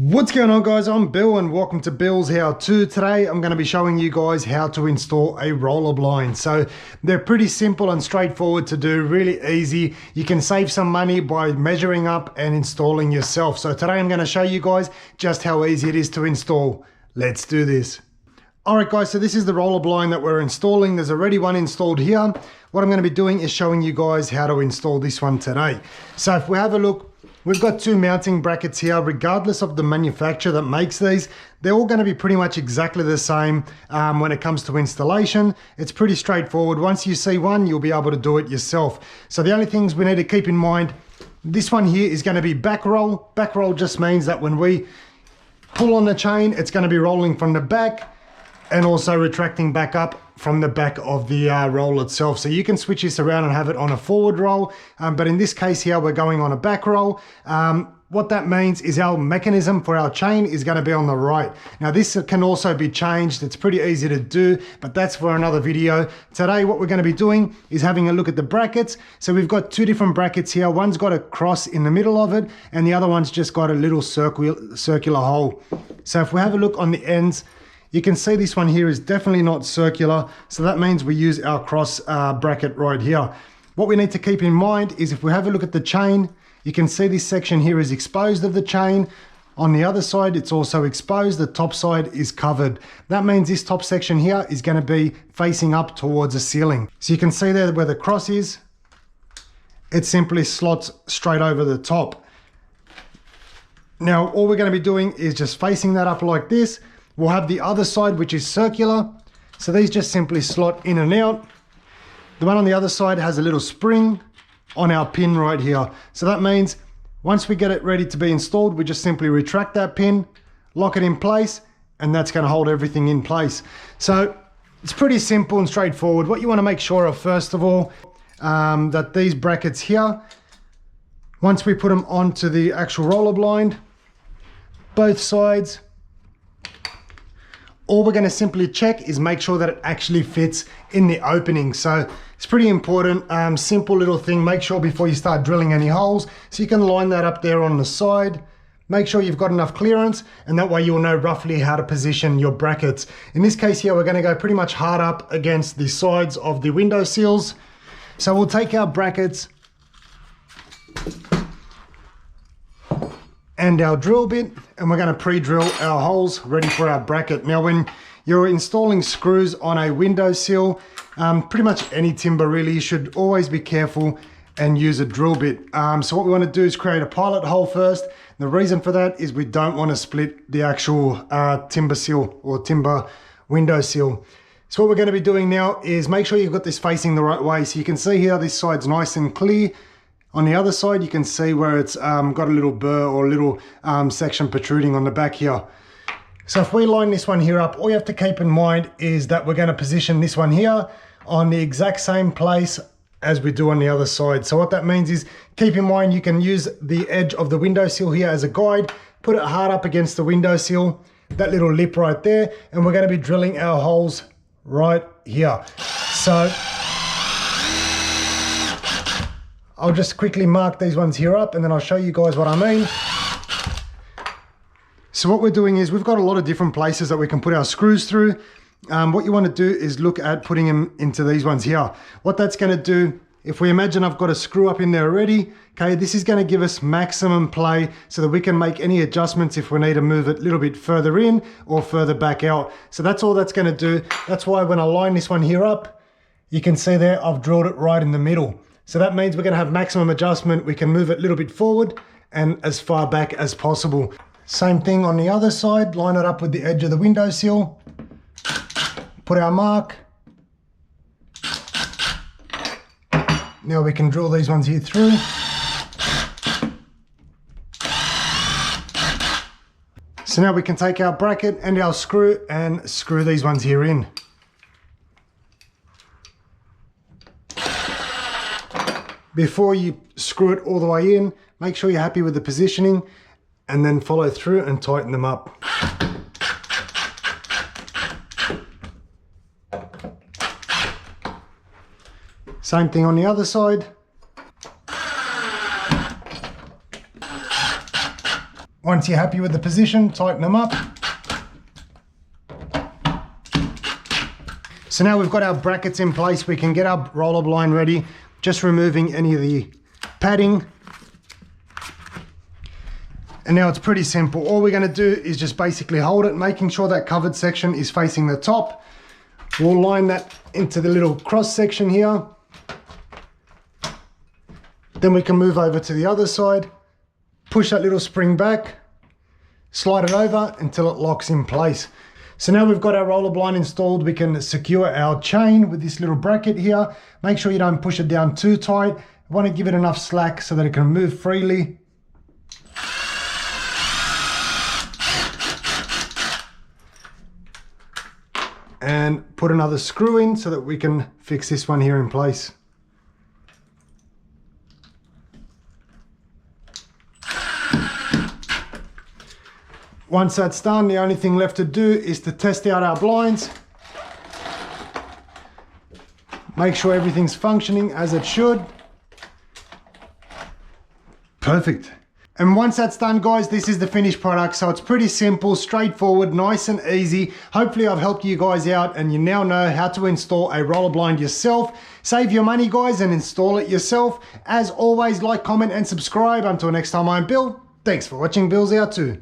What's going on, guys? I'm Bill and welcome to Bill's How To. Today I'm going to be showing you guys how to install a roller blind. So they're pretty simple and straightforward to do, really easy. You can save some money by measuring up and installing yourself. So today I'm going to show you guys just how easy it is to install. Let's do this. Alright guys, so this is the roller blind that we're installing. There's already one installed here. What I'm going to be doing is showing you guys how to install this one today. So if we have a look, we've got two mounting brackets here. Regardless of the manufacturer that makes these, they're all going to be pretty much exactly the same when it comes to installation. It's pretty straightforward. Once you see one, you'll be able to do it yourself. So the only things we need to keep in mind, this one here is going to be back roll. Back roll just means that when we pull on the chain, it's going to be rolling from the back and also retracting back up from the back of the roll itself. So you can switch this around and have it on a forward roll, but in this case here we're going on a back roll. What that means is our mechanism for our chain is going to be on the right. Now this can also be changed. It's pretty easy to do, but that's for another video. Today what we're going to be doing is having a look at the brackets. So we've got two different brackets here. One's got a cross in the middle of it and the other one's just got a little circular hole. So if we have a look on the ends, you can see this one here is definitely not circular, so that means we use our cross bracket right here. What we need to keep in mind is if we have a look at the chain, you can see this section here is exposed of the chain. On the other side, it's also exposed. The top side is covered. That means this top section here is going to be facing up towards the ceiling. So you can see there where the cross is, it simply slots straight over the top. Now, all we're going to be doing is just facing that up like this. We'll have the other side, which is circular. So these just simply slot in and out. The one on the other side has a little spring on our pin right here. So that means once we get it ready to be installed, we just simply retract that pin, lock it in place, and that's going to hold everything in place. So it's pretty simple and straightforward. What you want to make sure of, first of all, that these brackets here, once we put them onto the actual roller blind, both sides, all we're going to simply check is make sure that it actually fits in the opening. So it's pretty important, simple little thing. Make sure before you start drilling any holes, so you can line that up there on the side. Make sure you've got enough clearance, and that way you'll know roughly how to position your brackets. In this case here, we're going to go pretty much hard up against the sides of the window sills. So we'll take our brackets and our drill bit, and we're going to pre-drill our holes ready for our bracket. Now when you're installing screws on a windowsill, pretty much any timber really, you should always be careful and use a drill bit. So what we want to do is create a pilot hole first. The reason for that is we don't want to split the actual timber sill or timber windowsill. So what we're going to be doing now is make sure you've got this facing the right way. So you can see here this side's nice and clear. On the other side, you can see where it's got a little burr or a little section protruding on the back here. So if we line this one here up, all you have to keep in mind is that we're going to position this one here on the exact same place as we do on the other side. So what that means is, keep in mind you can use the edge of the windowsill here as a guide, put it hard up against the windowsill, that little lip right there, and we're going to be drilling our holes right here. So I'll just quickly mark these ones here up and then I'll show you guys what I mean. So what we're doing is we've got a lot of different places that we can put our screws through. What you want to do is look at putting them into these ones here. What that's going to do, if we imagine I've got a screw up in there already, okay, this is going to give us maximum play so that we can make any adjustments if we need to move it a little bit further in or further back out. So that's all that's going to do. That's why when I line this one here up, you can see there I've drilled it right in the middle. So that means we're going to have maximum adjustment. We can move it a little bit forward and as far back as possible. Same thing on the other side, line it up with the edge of the windowsill, put our mark. Now we can drill these ones here through. So now we can take our bracket and our screw and screw these ones here in. Before you screw it all the way in, make sure you're happy with the positioning and then follow through and tighten them up. Same thing on the other side. Once you're happy with the position, tighten them up. So now we've got our brackets in place, we can get our roller blind ready, just removing any of the padding. And now it's pretty simple. All we're going to do is just basically hold it, making sure that covered section is facing the top. We'll line that into the little cross section here. Then we can move over to the other side, push that little spring back, slide it over until it locks in place. So now we've got our roller blind installed, we can secure our chain with this little bracket here. Make sure you don't push it down too tight. You want to give it enough slack so that it can move freely. And put another screw in so that we can fix this one here in place. Once that's done, the only thing left to do is to test out our blinds. Make sure everything's functioning as it should. Perfect. And once that's done, guys, this is the finished product. So it's pretty simple, straightforward, nice and easy. Hopefully I've helped you guys out and you now know how to install a roller blind yourself. Save your money, guys, and install it yourself. As always, like, comment, and subscribe. Until next time, I'm Bill. Thanks for watching Billshowto.